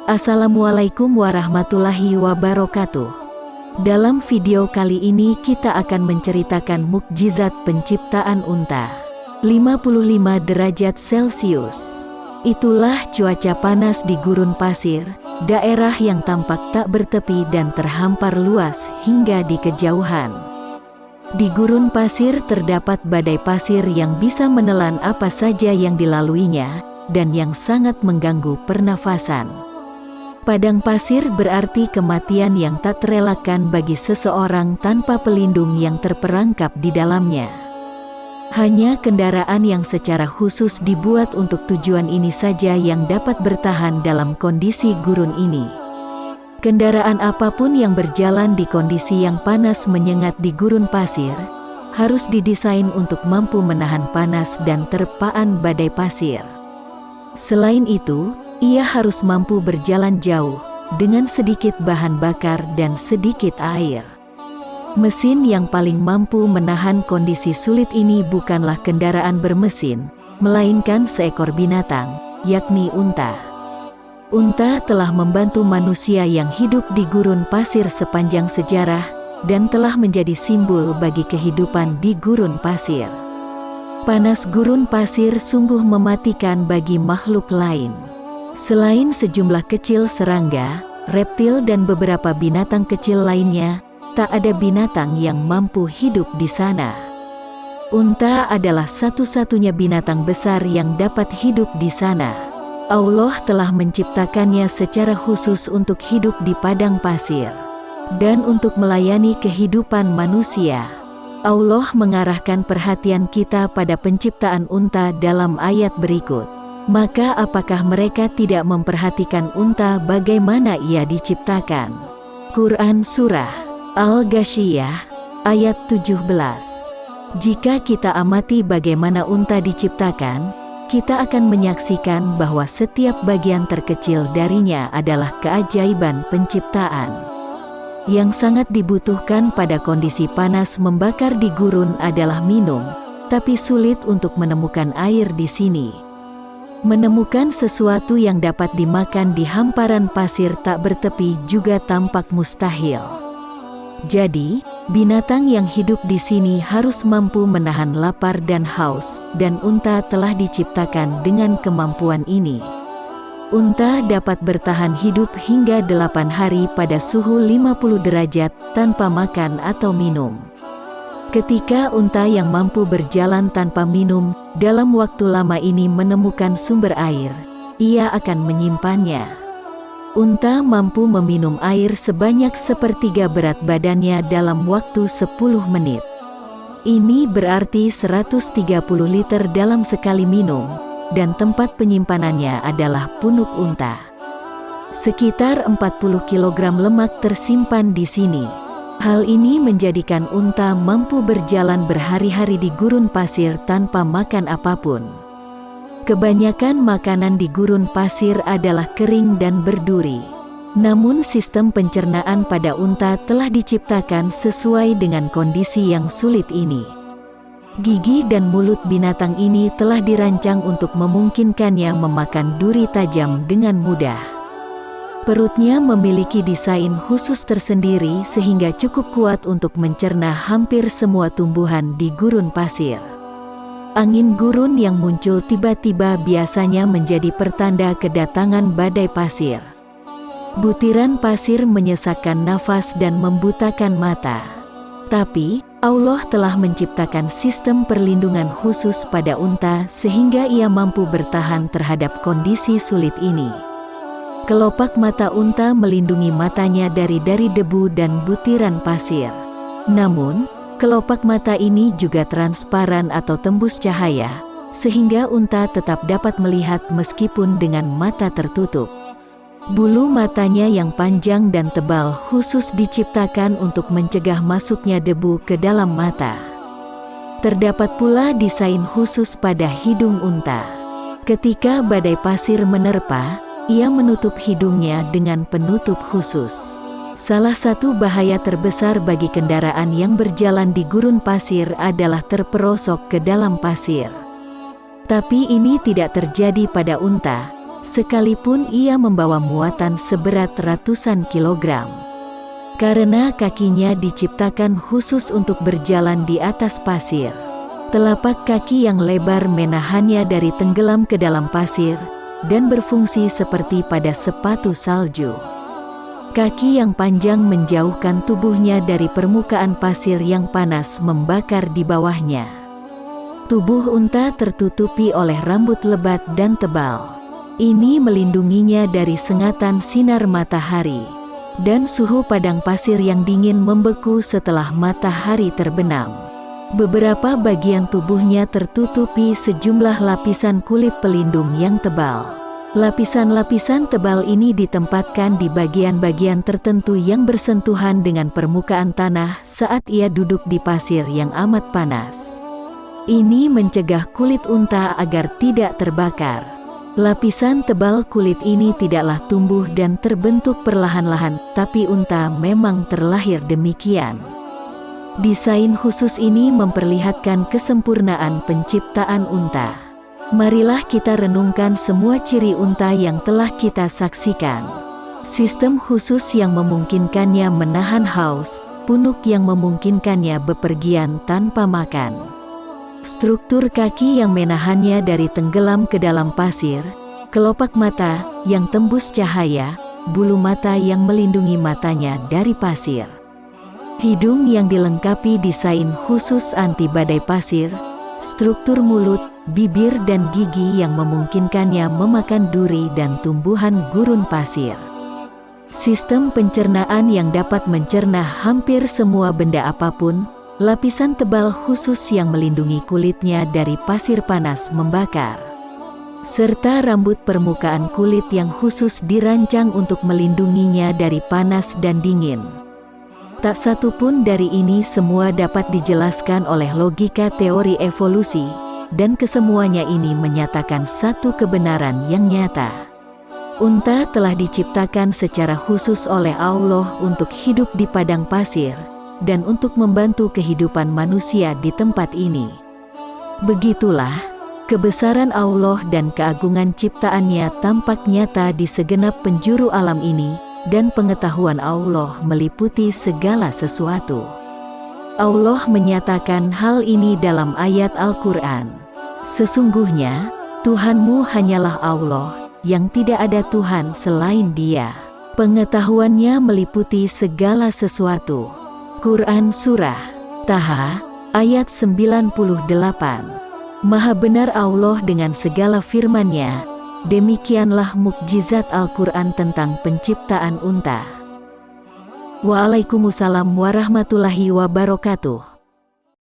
Assalamualaikum warahmatullahi wabarakatuh. Dalam video kali ini kita akan menceritakan mukjizat penciptaan unta. 55 derajat Celcius. Itulah cuaca panas di gurun pasir, daerah yang tampak tak bertepi dan terhampar luas hingga di kejauhan. Di gurun pasir terdapat badai pasir yang bisa menelan apa saja yang dilaluinya, dan yang sangat mengganggu pernafasan. Padang pasir berarti kematian yang tak terelakkan bagi seseorang tanpa pelindung yang terperangkap di dalamnya. Hanya kendaraan yang secara khusus dibuat untuk tujuan ini saja yang dapat bertahan dalam kondisi gurun ini. Kendaraan apapun yang berjalan di kondisi yang panas menyengat di gurun pasir, harus didesain untuk mampu menahan panas dan terpaan badai pasir. Selain itu, ia harus mampu berjalan jauh, dengan sedikit bahan bakar dan sedikit air. Mesin yang paling mampu menahan kondisi sulit ini bukanlah kendaraan bermesin, melainkan seekor binatang, yakni unta. Unta telah membantu manusia yang hidup di gurun pasir sepanjang sejarah, dan telah menjadi simbol bagi kehidupan di gurun pasir. Panas gurun pasir sungguh mematikan bagi makhluk lain. Selain sejumlah kecil serangga, reptil dan beberapa binatang kecil lainnya, tak ada binatang yang mampu hidup di sana. Unta adalah satu-satunya binatang besar yang dapat hidup di sana. Allah telah menciptakannya secara khusus untuk hidup di padang pasir dan untuk melayani kehidupan manusia. Allah mengarahkan perhatian kita pada penciptaan unta dalam ayat berikut. Maka apakah mereka tidak memperhatikan unta bagaimana ia diciptakan? Quran Surah Al-Ghasyiyah ayat 17. Jika kita amati bagaimana unta diciptakan, kita akan menyaksikan bahwa setiap bagian terkecil darinya adalah keajaiban penciptaan. Yang sangat dibutuhkan pada kondisi panas membakar di gurun adalah minum, tapi sulit untuk menemukan air di sini. Menemukan sesuatu yang dapat dimakan di hamparan pasir tak bertepi juga tampak mustahil. Jadi, binatang yang hidup di sini harus mampu menahan lapar dan haus, dan unta telah diciptakan dengan kemampuan ini. Unta dapat bertahan hidup hingga 8 hari pada suhu 50 derajat tanpa makan atau minum. Ketika unta yang mampu berjalan tanpa minum, dalam waktu lama ini menemukan sumber air, ia akan menyimpannya. Unta mampu meminum air sebanyak sepertiga berat badannya dalam waktu 10 menit. Ini berarti 130 liter dalam sekali minum, dan tempat penyimpanannya adalah punuk unta. Sekitar 40 kg lemak tersimpan di sini. Hal ini menjadikan unta mampu berjalan berhari-hari di gurun pasir tanpa makan apapun. Kebanyakan makanan di gurun pasir adalah kering dan berduri. Namun sistem pencernaan pada unta telah diciptakan sesuai dengan kondisi yang sulit ini. Gigi dan mulut binatang ini telah dirancang untuk memungkinkannya memakan duri tajam dengan mudah. Perutnya memiliki desain khusus tersendiri sehingga cukup kuat untuk mencerna hampir semua tumbuhan di gurun pasir. Angin gurun yang muncul tiba-tiba biasanya menjadi pertanda kedatangan badai pasir. Butiran pasir menyesakkan nafas dan membutakan mata. Tapi, Allah telah menciptakan sistem perlindungan khusus pada unta sehingga ia mampu bertahan terhadap kondisi sulit ini. Kelopak mata unta melindungi matanya dari debu dan butiran pasir. Namun, kelopak mata ini juga transparan atau tembus cahaya, sehingga unta tetap dapat melihat meskipun dengan mata tertutup. Bulu matanya yang panjang dan tebal khusus diciptakan untuk mencegah masuknya debu ke dalam mata. Terdapat pula desain khusus pada hidung unta. Ketika badai pasir menerpa, ia menutup hidungnya dengan penutup khusus. Salah satu bahaya terbesar bagi kendaraan yang berjalan di gurun pasir adalah terperosok ke dalam pasir. Tapi ini tidak terjadi pada unta, sekalipun ia membawa muatan seberat ratusan kilogram. Karena kakinya diciptakan khusus untuk berjalan di atas pasir. Telapak kaki yang lebar menahannya dari tenggelam ke dalam pasir, dan berfungsi seperti pada sepatu salju. Kaki yang panjang menjauhkan tubuhnya dari permukaan pasir yang panas membakar di bawahnya. Tubuh unta tertutupi oleh rambut lebat dan tebal. Ini melindunginya dari sengatan sinar matahari dan suhu padang pasir yang dingin membeku setelah matahari terbenam. Beberapa bagian tubuhnya tertutupi sejumlah lapisan kulit pelindung yang tebal. Lapisan-lapisan tebal ini ditempatkan di bagian-bagian tertentu yang bersentuhan dengan permukaan tanah saat ia duduk di pasir yang amat panas. Ini mencegah kulit unta agar tidak terbakar. Lapisan tebal kulit ini tidaklah tumbuh dan terbentuk perlahan-lahan, tapi unta memang terlahir demikian. Desain khusus ini memperlihatkan kesempurnaan penciptaan unta. Marilah kita renungkan semua ciri unta yang telah kita saksikan. Sistem khusus yang memungkinkannya menahan haus, punuk yang memungkinkannya bepergian tanpa makan. Struktur kaki yang menahannya dari tenggelam ke dalam pasir, kelopak mata yang tembus cahaya, bulu mata yang melindungi matanya dari pasir. Hidung yang dilengkapi desain khusus anti badai pasir, struktur mulut, bibir dan gigi yang memungkinkannya memakan duri dan tumbuhan gurun pasir. Sistem pencernaan yang dapat mencerna hampir semua benda apapun, lapisan tebal khusus yang melindungi kulitnya dari pasir panas membakar, serta rambut permukaan kulit yang khusus dirancang untuk melindunginya dari panas dan dingin. Tak satu pun dari ini semua dapat dijelaskan oleh logika teori evolusi, dan kesemuanya ini menyatakan satu kebenaran yang nyata. Unta telah diciptakan secara khusus oleh Allah untuk hidup di padang pasir, dan untuk membantu kehidupan manusia di tempat ini. Begitulah, kebesaran Allah dan keagungan ciptaannya tampak nyata di segenap penjuru alam ini, dan pengetahuan Allah meliputi segala sesuatu. Allah menyatakan hal ini dalam ayat Al-Quran. Sesungguhnya, Tuhanmu hanyalah Allah, yang tidak ada Tuhan selain Dia. Pengetahuannya meliputi segala sesuatu. Quran Surah Taha, ayat 98. Maha benar Allah dengan segala firman-Nya. Demikianlah mukjizat Al-Quran tentang penciptaan unta. Waalaikumsalam warahmatullahi wabarakatuh.